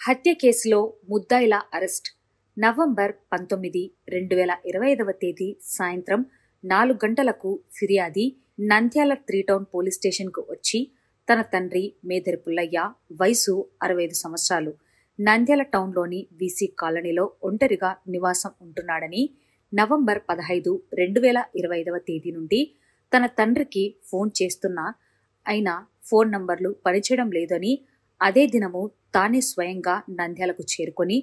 హత్య కేసులో ముద్దాయిల arrest. November 19, 2025 తేదీ సాయంత్రం 4 గంటలకు ఫిర్యాది నంద్యాల 3 టౌన్ పోలీస్ స్టేషన్కు వచ్చి తన తండ్రి మేదరి పుల్లయ్య, వయసు 65 సంవత్సరాలు, నంద్యాల టౌన్లోని వీసీ కాలనీలో ఒంటరిగా నివాసం ఉంటున్నాడని, నవంబర్ 15, 2025 తేదీ నుండి తన తండ్రికి ఫోన్ చేస్తున్నా అయినా ఫోన్ నంబర్లు పనిచేయడం లేదని, అదే దినము తానే స్వయంగా నంద్యాలకు చేరుకొని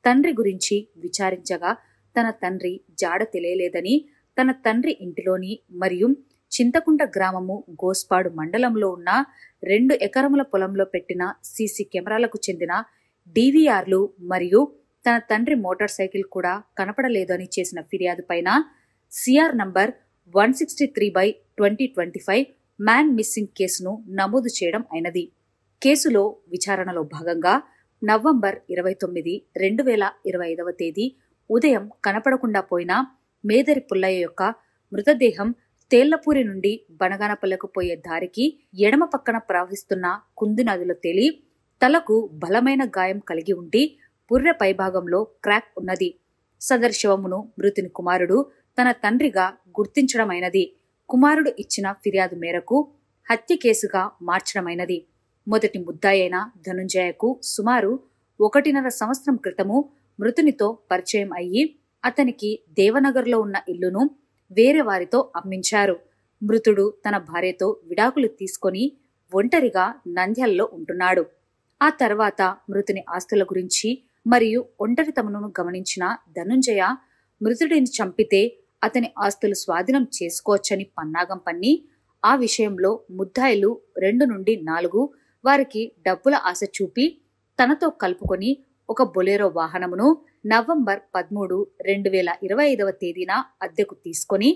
తండ్రి గురించి విచారించగా తన తండ్రి జాడ తెలియలేదని, తన తండ్రి ఇంటిలోని మరియు చింతకుంట గ్రామము గోస్పాడు మండలంలో ఉన్న 2 ఎకరముల పొలంలో పెట్టిన సీసీ కెమెరాలకు చెందిన డీవీఆర్లు మరియు తన తండ్రి మోటార్ సైకిల్ కూడా కనపడలేదని చేసిన ఫిర్యాదు పైన సిఆర్ నంబర్ 163/2025 మ్యాన్ మిస్సింగ్ కేసును నమోదు చేయడం అయినది. కేసులో విచారణలో భాగంగా నవంబర్ 29, 2025 తేదీ ఉదయం కనపడకుండా పోయిన మేదరి పుల్లయ్య యొక్క మృతదేహం తేళ్లపూరి నుండి బనగానపల్లెకు పోయే దారికి ఎడమ పక్కన ప్రవహిస్తున్న కుంది నదిలో తేలి తలకు బలమైన గాయం కలిగి ఉండి పుర్రె పైభాగంలో క్రాక్ ఉన్నది. సదర్ శవమును మృతుని కుమారుడు తన తండ్రిగా గుర్తించడమైనది. కుమారుడు ఇచ్చిన ఫిర్యాదు మేరకు హత్య కేసుగా మార్చడమైనది. మొదటి ముద్దాయి అయిన ధనుంజయకు సుమారు 1.5 సంవత్సరం క్రితము మృతునితో పరిచయం అయ్యి అతనికి దేవనగర్లో ఉన్న ఇల్లును వేరే వారితో అమ్మించారు. మృతుడు తన భార్యతో విడాకులు తీసుకొని ఒంటరిగా నంద్యాలలో ఉంటున్నాడు. ఆ తర్వాత మృతుని ఆస్తుల గురించి మరియు ఒంటరితనమును గమనించిన ధనుంజయ మృతుడిని చంపితే అతని ఆస్తులు స్వాధీనం చేసుకోవచ్చని పన్నాగం పన్ని ఆ విషయంలో ముద్దాయిలు 2 నుండి 4 వారికి డబ్బుల ఆశ చూపి తనతో కలుపుకొని ఒక బొలెరో వాహనమును నవంబర్ 13, 2025 తేదీన అద్దెకు తీసుకొని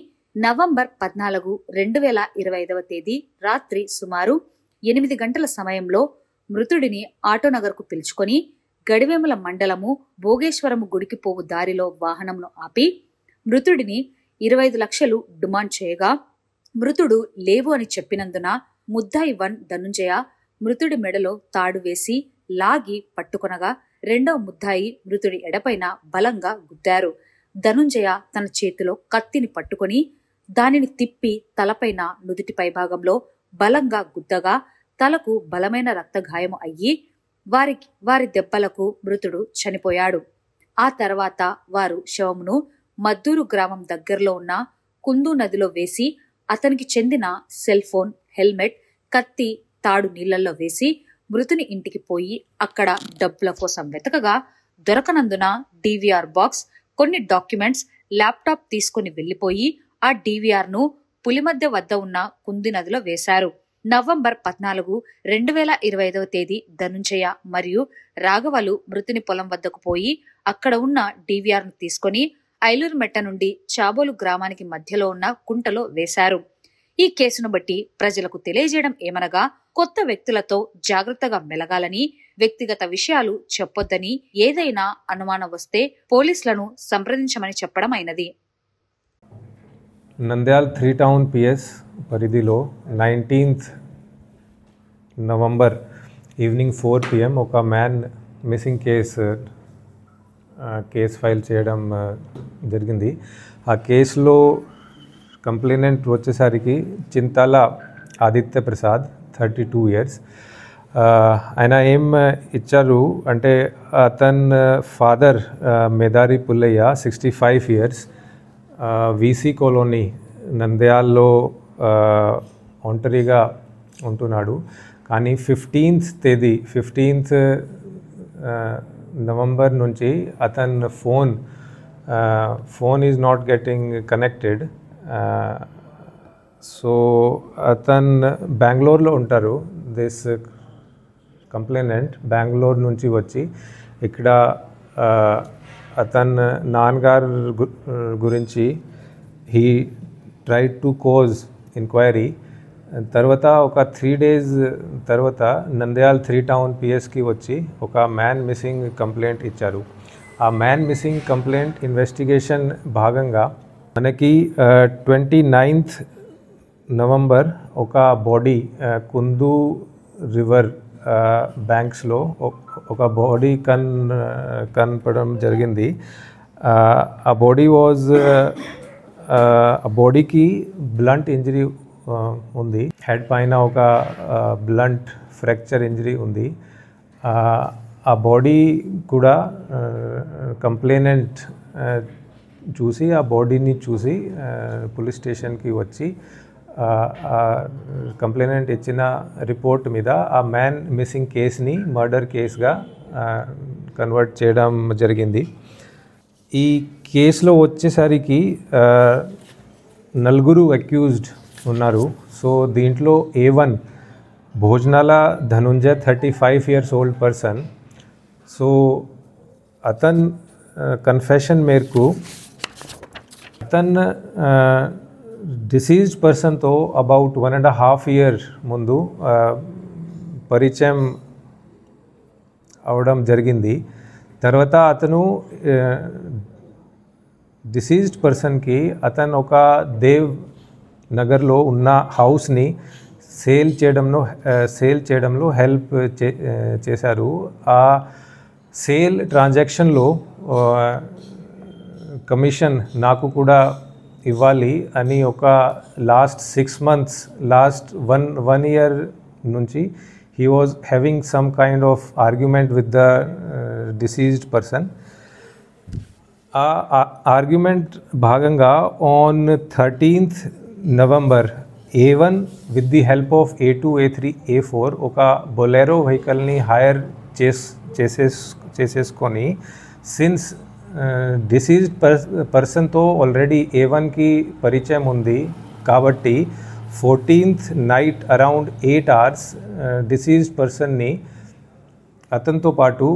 నవంబర్ 14, 2025 తేదీ రాత్రి సుమారు 8 గంటల సమయంలో మృతుడిని ఆటోనగర్కు పిలుచుకొని గడివేముల మండలము భోగేశ్వరము గుడికి పోవు దారిలో వాహనంను ఆపి మృతుడిని 25 లక్షలు డిమాండ్ చేయగా మృతుడు లేవు అని చెప్పినందున ముద్దాయి 1 ధనుంజయ మృతుడి మెడలో తాడు వేసి లాగి పట్టుకొనగా రెండవ ముద్దాయి మృతుడి ఎడపైన బలంగా గుద్దారు. ధనుంజయ తన చేతిలో కత్తిని పట్టుకొని దానిని తిప్పి తలపైన నుదుటి పైభాగంలో బలంగా గుద్దగా తలకు బలమైన రక్తగాయము అయ్యి వారి దెబ్బలకు మృతుడు చనిపోయాడు. ఆ తర్వాత వారు శవమును మద్దూరు గ్రామం దగ్గరలో ఉన్న కుందు నదిలో వేసి అతనికి చెందిన సెల్ ఫోన్, హెల్మెట్, కత్తి, తాడు నీళ్లలో వేసి మృతుని ఇంటికి పోయి అక్కడ డబ్బుల కోసం వెతకగా దొరకనందున డీవీఆర్ బాక్స్, కొన్ని డాక్యుమెంట్స్, ల్యాప్టాప్ తీసుకుని వెళ్లిపోయి ఆ డీవీఆర్ ను పులిమధ్య వద్ద ఉన్న కుంది నదిలో వేశారు. నవంబర్ 14, 2025 తేదీ ధనుంజయ మరియు రాఘవలు మృతుని పొలం వద్దకు పోయి అక్కడ ఉన్న డీవీఆర్ ను తీసుకుని ఐలూరుమెట్ట నుండి చాబోలు గ్రామానికి మధ్యలో ఉన్న కుంటలో వేశారు. ఈ కేసును బట్టి ప్రజలకు తెలియజేయడం ఏమనగా కొత్త వ్యక్తులతో జాగ్రత్తగా మెలగాలని, వ్యక్తిగత విషయాలు చెప్పొద్దని, ఏదైనా అనుమానం వస్తే పోలీసులను సంప్రదించమని చెప్పడం అయినది. నంద్యాల 3 టౌన్ పిఎస్ పరిధిలో 19th నవంబర్ ఈవినింగ్ 4 PM ఒక మ్యాన్ మిస్సింగ్ కేస్ ఫైల్ చేయడం జరిగింది. ఆ కేసులో కంప్లైనెంట్ వచ్చేసరికి చింతాల ఆదిత్య ప్రసాద్, 32 years. ఆయన ఏం ఇచ్చారు అంటే అతని father Medari Pullaiah 65 years, VC colony నంద్యాలలో ఒంటరిగా ఉంటున్నాడు. కానీ 15th నవంబర్ నుంచి అతని phone is not getting connected. So అతను బెంగళూరులో ఉంటారు. దిస్ కంప్లైనెంట్ బెంగళూరు నుంచి వచ్చి ఇక్కడ అతను నాన్నగారు గురించి హీ ట్రైడ్ టు కోజ్ ఎంక్వైరీ. తర్వాత ఒక 3 days తర్వాత నంద్యాల 3 టౌన్ పిఎస్కి వచ్చి ఒక మ్యాన్ మిస్సింగ్ కంప్లైంట్ ఇచ్చారు. ఆ మ్యాన్ మిస్సింగ్ కంప్లైంట్ ఇన్వెస్టిగేషన్ భాగంగా మనకి 29th నవంబర్ ఒక బాడీ కుందు రివర్ బ్యాంక్స్లో ఒక బాడీ కనపడడం జరిగింది. ఆ బాడీకి బ్లంట్ ఇంజరీ ఉంది. హెడ్ పైన ఒక బ్లంట్ ఫ్రాక్చర్ ఇంజరీ ఉంది. ఆ బాడీ కూడా కంప్లైనెంట్ చూసి ఆ బాడీని చూసి పోలీస్ స్టేషన్కి వచ్చి కంప్లైనెంట్ ఇచ్చిన రిపోర్ట్ మీద ఆ మ్యాన్ మిస్సింగ్ కేస్ని మర్డర్ కేస్గా కన్వర్ట్ చేయడం జరిగింది. ఈ కేసులో వచ్చేసరికి నలుగురు అక్యూజ్డ్ ఉన్నారు. సో దీంట్లో A1 Bhojanala Dhanunjaya 35 years old person. So అతను కన్ఫెషన్ మేరకు అతను డిసీజ్డ్ పర్సన్తో అబౌట్ 1.5 year ముందు పరిచయం అవడం జరిగింది. తర్వాత అతను డిసీజ్డ్ పర్సన్కి అతను ఒక దేవ్ నగర్లో ఉన్న హౌస్ని సేల్ చేయడంలో హెల్ప్ చేశారు. ఆ సేల్ ట్రాన్సాక్షన్లో కమిషన్ నాకు కూడా ఇవ్వాలి అని ఒక last 6 months, last one year నుంచి he was having some kind of argument with the deceased person. Argument భాగంగా on 13th November A1 with the help of A2, A3, A4 ఒక బొలెరో వెహికల్ని హైర్ చేసేసుకొని సిన్స్ డిసీజ్డ్ పర్సన్తో already A1కి పరిచయం ఉంది కాబట్టి 14th night around 8 hours diseased పర్సన్ని అతనితో పాటు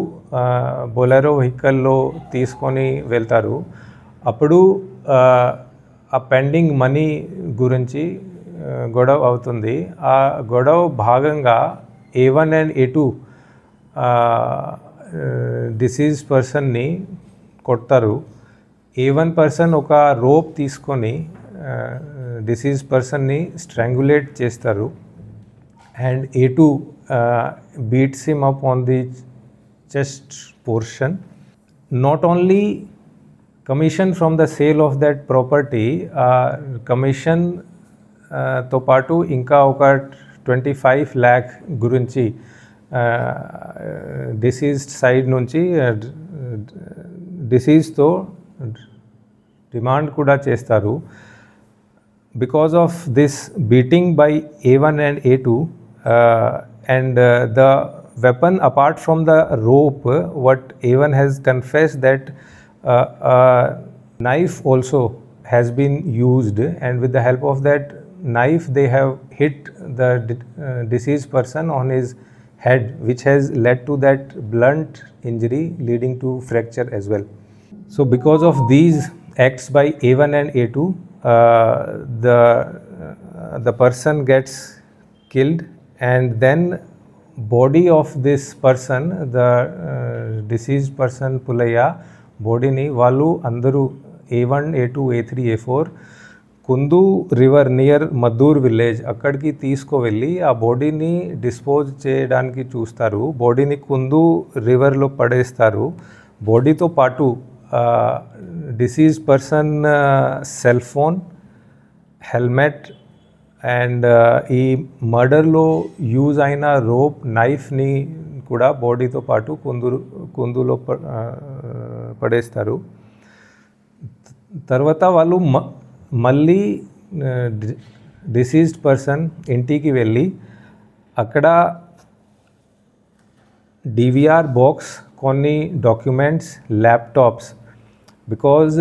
బొలెరో వెహికల్లో తీసుకొని వెళ్తారు. అప్పుడు ఆ పెండింగ్ మనీ గురించి గొడవ అవుతుంది. ఆ గొడవ భాగంగా A1 అండ్ A2 డిసీజ్డ్ పర్సన్ని కొడతారు. A1 పర్సన్ ఒక రోప్ తీసుకొని డిసీజ్డ్ పర్సన్ని స్ట్రాంగులేట్ చేస్తారు. and A2 beats him up on the chest portion. Not only commission from the sale of that property, commission తో పాటు ఇంకా ఒక 25 lakh గురించి డిసీజ్డ్ సైడ్ నుంచి డిసీజ్తో డిమాండ్ కూడా చేస్తారు. Because of this beating by A1 and A2 and the weapon apart from the rope, what A1 has confessed that knife also has been used, and with the help of that knife they have hit the deceased person on his head, which has led to that blunt injury leading to fracture as well. So because of these acts by A1 and A2, the person gets killed, and then body of this person, the deceased person Pullaiah body ni vallu andaru A1, A2, A3, A4 Kundu river near Maddur village అక్కడికి తీసుకువెళ్ళి ఆ బాడీని dispose చేయడానికి చూస్తారు. బాడీని కుందు రివర్లో పడేస్తారు. బాడీతో పాటు deceased person cell phone, helmet and ఈ మర్డర్లో యూజ్ అయిన రోప్, నైఫ్ని కూడా బాడీతో పాటు కుందులో పడేస్తారు. తర్వాత వాళ్ళు మళ్ళీ డిసీజ్డ్ పర్సన్ ఇంటికి వెళ్ళి అక్కడ DVR బాక్స్, కొన్ని documents, laptops, because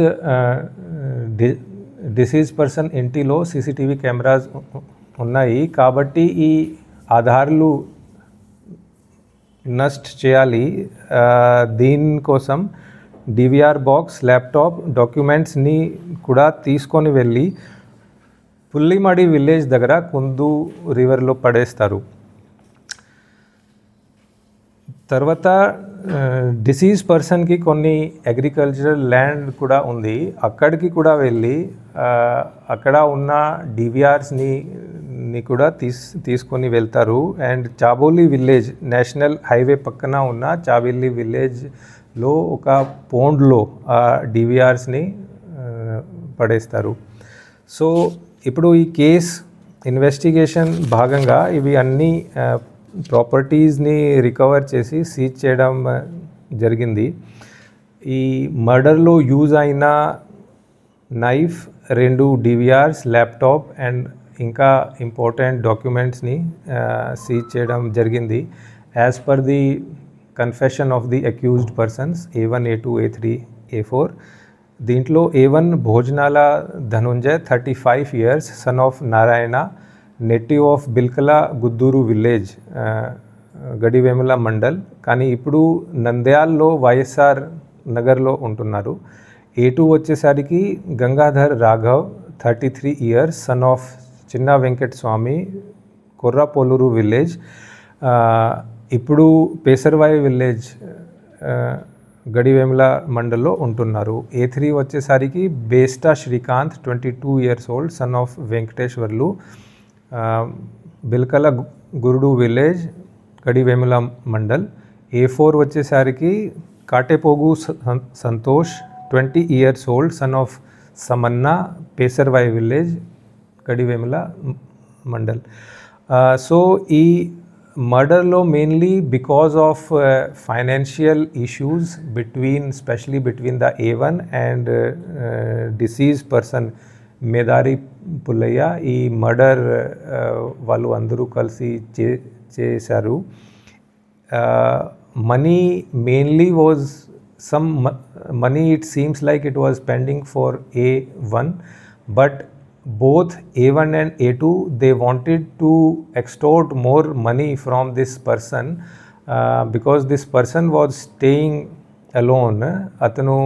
deceased person ఇంటిలో CCTV కెమెరాస్ ఉన్నాయి కాబట్టి ఈ ఆధారాలు నష్ట చేయాలి. దీనికోసం DVR బాక్స్, ల్యాప్టాప్, డాక్యుమెంట్స్ని కూడా తీసుకొని వెళ్ళి పుల్లిమడి విలేజ్ దగ్గర కుందు రివర్లో పడేస్తారు. తర్వాత డిసీజ్ పర్సన్కి కొన్ని అగ్రికల్చరల్ ల్యాండ్ కూడా ఉంది. అక్కడికి కూడా వెళ్ళి అక్కడ ఉన్న DVRస్ని ని కూడా తీసుకొని వెళ్తారు. అండ్ చాబోలి విలేజ్ నేషనల్ హైవే పక్కన ఉన్న చాబోలి విలేజ్లో ఒక పోండ్లో ఆ డివిఆర్స్ని పడేస్తారు. సో ఇప్పుడు ఈ కేస్ ఇన్వెస్టిగేషన్ భాగంగా ఇవి అన్ని ప్రాపర్టీస్ని రికవర్ చేసి సీజ్ చేయడం జరిగింది. ఈ మర్డర్లో యూజ్ అయిన నైఫ్, 2 డివిఆర్స్, ల్యాప్టాప్ అండ్ ఇంకా ఇంపార్టెంట్ డాక్యుమెంట్స్ని సీజ్ చేయడం జరిగింది. As per the confession of the accused persons A1, A2, A3, A4. దీంట్లో A1 Bhojanala Dhanunjay 35 years, son of Narayana, native of Bilkala Gudduru village, Gadivemula mandal, కానీ ఇప్పుడు నంద్యాల్లో వైఎస్ఆర్ నగర్లో ఉంటున్నారు. A2 వచ్చేసరికి Gangadhar Raghav, 33 years, son of Chinna Venkata Swamy, కొర్రపోలూరు village, ఇప్పుడు పేసర్వాయి విలేజ్, గడివేముల మండల్లో ఉంటున్నారు. A3 వచ్చేసరికి Besta Srikanth, 22 years old, son of Venkateswarlu, Bilkala Gurudu village, Gadivemula mandal. A4 వచ్చేసరికి Katepogu Santosh, 20 years old, son of Samanna, Pesarvai village, Gadivemula mandal. So ఈ మర్డర్లో mainly because of financial issues especially between the A1 and deceased person Medari Pullaiah, ఈ murder వాళ్ళు అందరూ కలిసి చేశారు. Money mainly was some money, it seems like it was pending for A1, but both A1 and A2, they wanted to extort more money from this person because this person was staying alone. అతను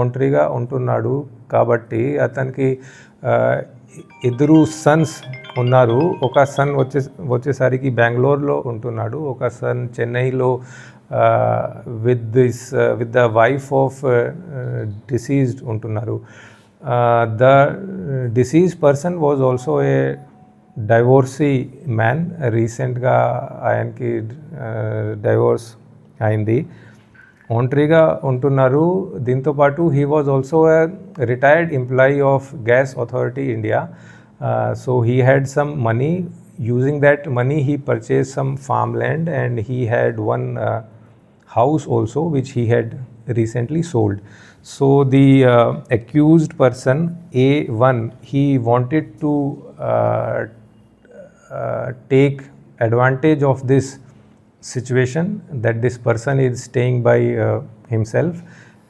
ఒంటరిగా ఉంటున్నాడు కాబట్టి అతనికి ఇద్దరు Sons ఉన్నారు. ఒక sun వచ్చేసరికి బెంగళూరులో ఉంటున్నాడు, ఒక సన్ చెన్నైలో with the wife of deceased ఉంటున్నారు. The deceased person was also a divorcee man. రీసెంట్గా ఆయనకి డైవోర్స్ అయింది, ఒంటరిగా ఉంటున్నారు. దీంతోపాటు he was also a retired employee of gas authority India. So he had some money. Using that money he purchased some farmland and he had one house also which he had recently sold. So the accused person A1, he wanted to take advantage of this situation that this person is staying by himself,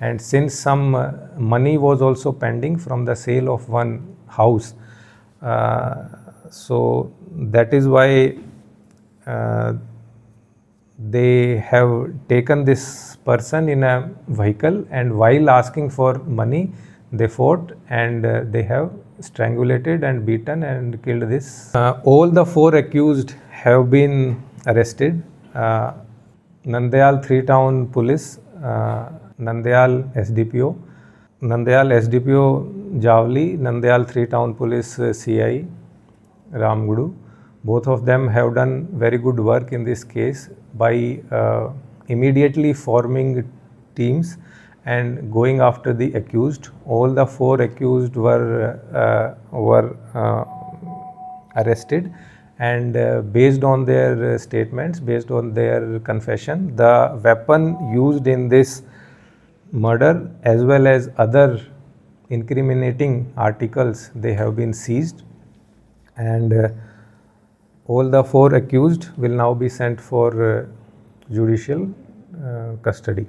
and since some money was also pending from the sale of one house, so that is why they have taken this person in a vehicle, and while asking for money they fought and they have strangulated and beaten and killed this. All the 4 accused have been arrested. Nandyal 3 Town Police, Nandyal SDPO, Nandyal SDPO Javli, Nandyal 3 Town Police CI Ramgudu. Both of them have done very good work in this case by immediately forming teams and going after the accused. All the 4 accused were arrested, and based on their statements, based on their confession, the weapon used in this murder as well as other incriminating articles, they have been seized, and all the 4 accused will now be sent for judicial custody.